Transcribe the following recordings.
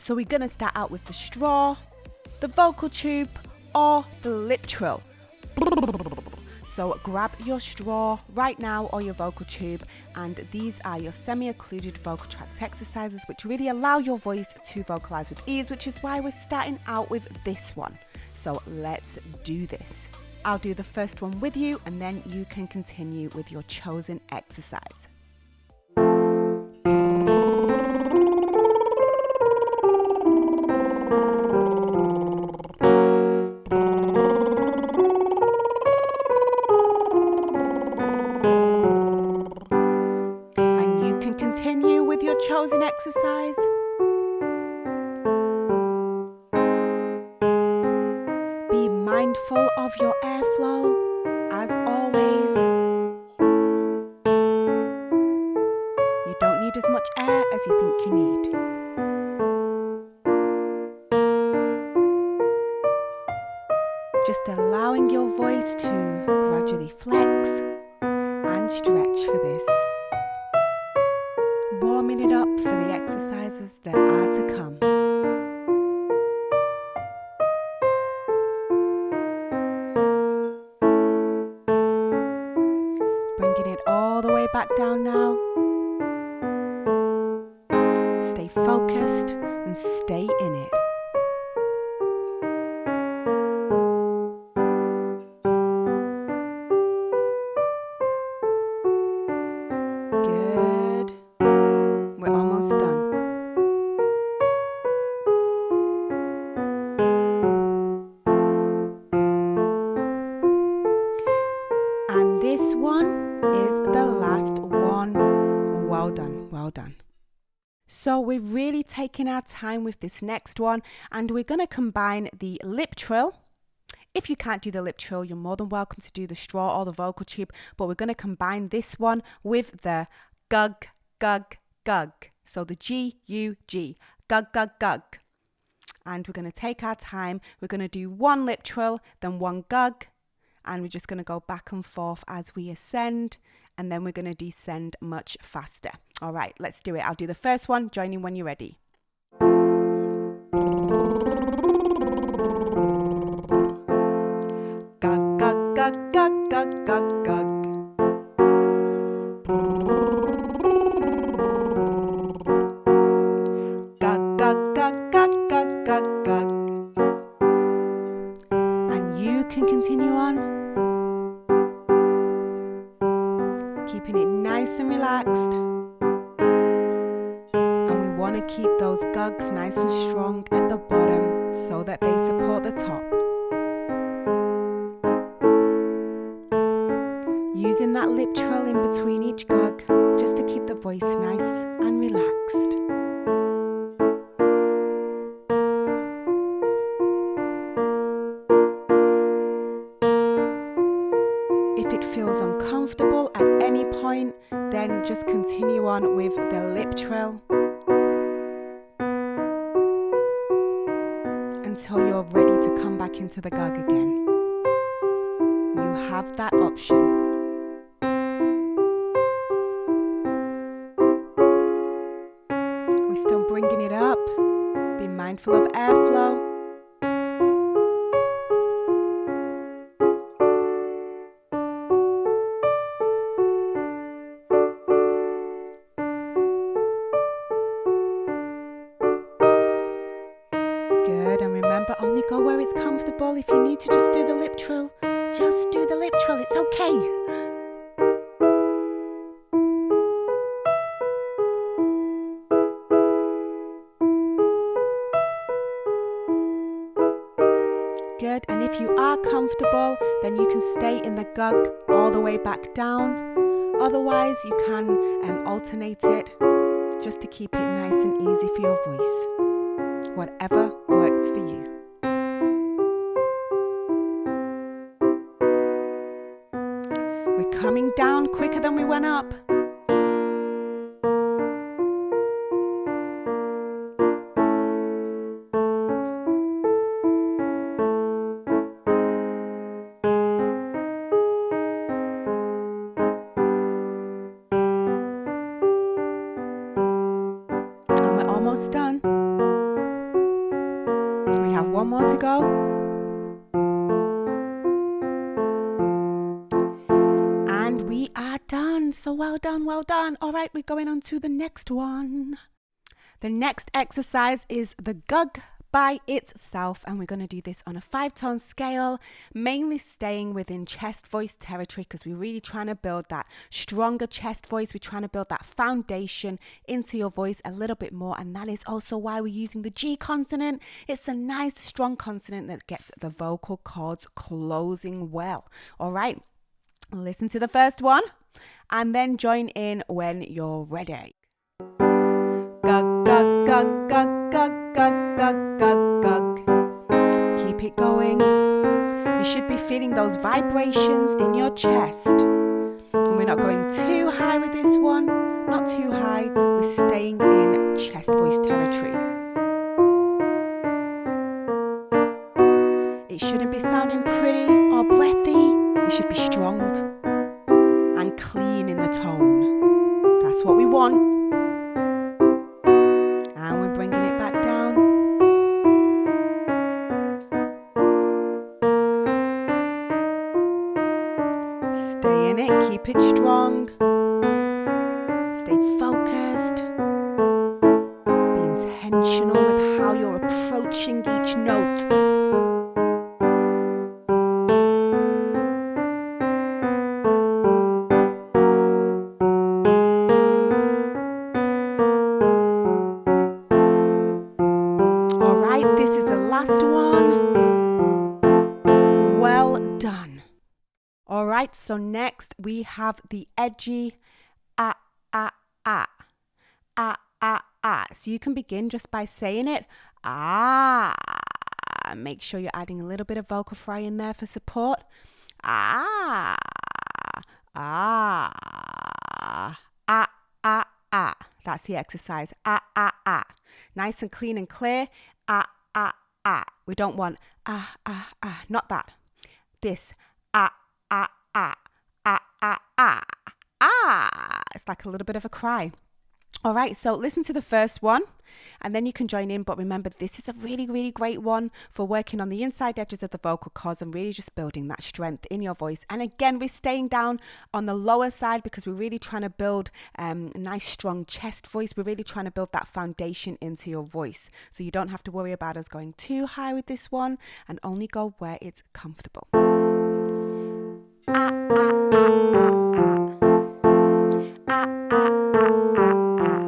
So we're going to start out with the straw, the vocal tube, or the lip trill. So grab your straw right now or your vocal tube, and these are your semi-occluded vocal tracts exercises which really allow your voice to vocalize with ease, which is why we're starting out with this one. So let's do this. I'll do the first one with you and then you can continue with your chosen exercise. Continue with your chosen exercise. Be mindful of your airflow, as always. You don't need as much air as you think you need. Just allowing your voice to gradually flex and stretch for this. Warming it up for the exercises that are to come. Bringing it all the way back down now. Stay focused and stay in it. Good. We're almost done. And this one is the last one. Well done, well done. So we're really taking our time with this next one, and we're going to combine the lip trill. If you can't do the lip trill, you're more than welcome to do the straw or the vocal tube, but we're going to combine this one with the gug, gug, gug. So the G-U-G, gug, gug, gug. And we're going to take our time. We're going to do one lip trill, then one gug. And we're just going to go back and forth as we ascend. And then we're going to descend much faster. All right, let's do it. I'll do the first one. Join in when you're ready. Gug, gug, gug, gug, gug, gug, gug. Can continue on, keeping it nice and relaxed, and we want to keep those gugs nice and strong at the bottom so that they support the top. Using that lip trill in between each gug just to keep the voice nice and relaxed. If it feels uncomfortable at any point, then just continue on with the lip trill until you're ready to come back into the gug again. You have that option. We're still bringing it up. Be mindful of airflow. Good, and remember, only go where it's comfortable. If you need to just do the lip trill, just do the lip trill, it's okay. Good, and if you are comfortable, then you can stay in the gug all the way back down. Otherwise, you can alternate it just to keep it nice and easy for your voice. Whatever works for you. We're coming down quicker than we went up. And we're almost done. one more to go. And we are done. So well done, well done. All right, we're going on to the next one. The next exercise is the gug by itself, and we're going to do this on a 5-tone scale, mainly staying within chest voice territory because we're really trying to build that stronger chest voice. We're trying to build that foundation into your voice a little bit more, and that is also why we're using the G consonant. It's a nice strong consonant that gets the vocal cords closing well. All right, listen to the first one and then join in when you're ready. Gug, gug, gug, gug, gug, gug, gug, gug, gug. Keep it going. You should be feeling those vibrations in your chest. And we're not going too high with this one, not too high. We're staying in chest voice territory. It shouldn't be sounding pretty or breathy. It should be strong and clean in the tone. That's what we want. And we're bringing it back down. Stay in it, keep it strong. Stay focused. Be intentional with how you're approaching each note. This is the last one. Well done. All right, so next we have the edgy ah, ah, ah, ah, ah, ah. So you can begin just by saying it. Ah. Make sure you're adding a little bit of vocal fry in there for support. Ah, ah, ah, ah, ah. That's the exercise. Ah, ah, ah. Nice and clean and clear. Ah, ah, ah. We don't want ah, ah, ah. Not that. This ah, ah, ah, ah, ah, ah, ah. It's like a little bit of a cry. All right, so listen to the first one and then you can join in. But remember, this is a really, really great one for working on the inside edges of the vocal cords and really just building that strength in your voice. And again, we're staying down on the lower side because we're really trying to build a nice, strong chest voice. We're really trying to build that foundation into your voice. So you don't have to worry about us going too high with this one and only go where it's comfortable. Ah, ah, ah, ah, ah. Ah, ah, ah, ah.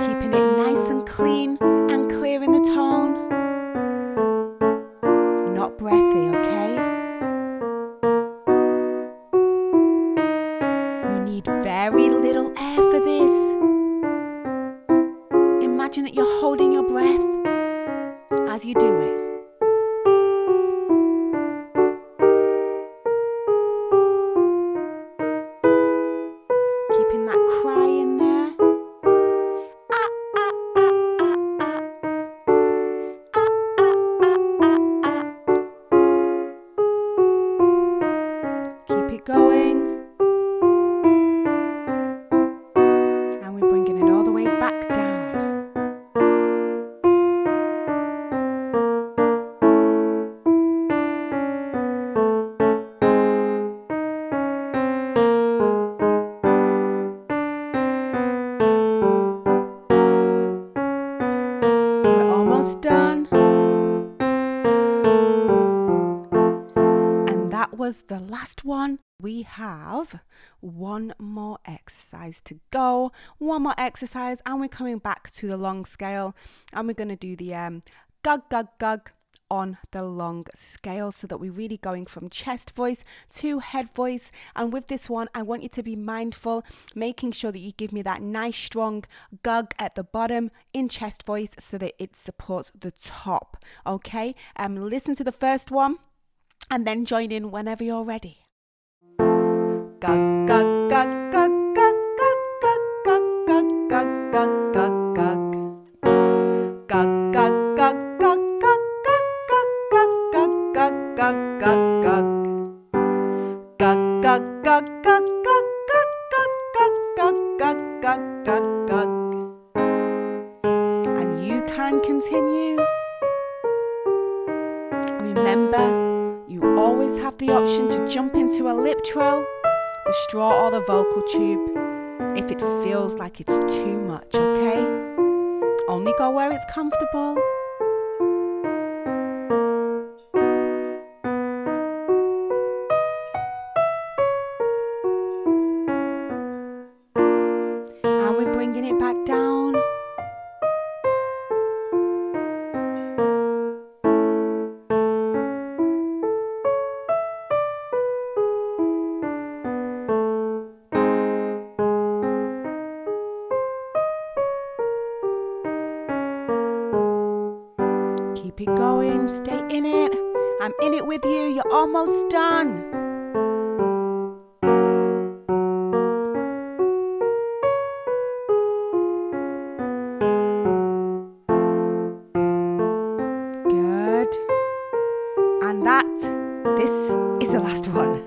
Keeping it nice and clean and clear in the tone. Not breathy, okay? You need very little air for this. Imagine that you're holding your breath as you do it. Keeping that cry in there. Going, and we're bringing it all the way back down. We're almost done. And that was the last one. We have one more exercise to go, one more exercise, and we're coming back to the long scale, and we're going to do the gug, gug, gug on the long scale so that we're really going from chest voice to head voice. And with this one, I want you to be mindful, making sure that you give me that nice strong gug at the bottom in chest voice so that it supports the top. Okay, listen to the first one and then join in whenever you're ready. Gug, gug, gug, gug, gug, gug, gug, gug, gug, gug, gug, gug. Gug, gug, gug, gug, gug, gug, gug, gug, gug, gug, gug, gug. Gug, gug, gug, gug, gug, gug, gug, gug. And you can continue. Remember, you always have the option to jump into a lip trill, the straw or the vocal tube, if it feels like it's too much, okay? Only go where it's comfortable. And we're bringing it back down. Keep it going, stay in it. I'm in it with you, you're almost done. Good. And this is the last one.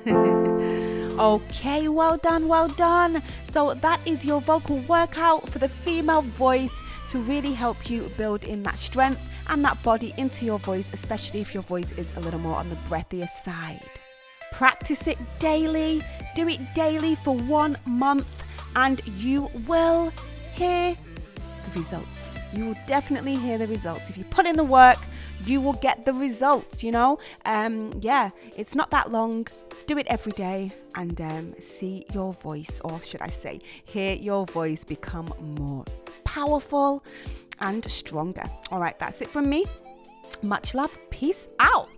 Okay, well done, well done. So that is your vocal workout for the female voice to really help you build in that strength and that body into your voice, especially if your voice is a little more on the breathier side. Practice it daily. Do it daily for 1 month and you will hear the results. You will definitely hear the results. If you put in the work, you will get the results, you know. Yeah, it's not that long. Do it every day and see your voice, or should I say, hear your voice become more powerful and stronger. All right, that's it from me. Much love. Peace out.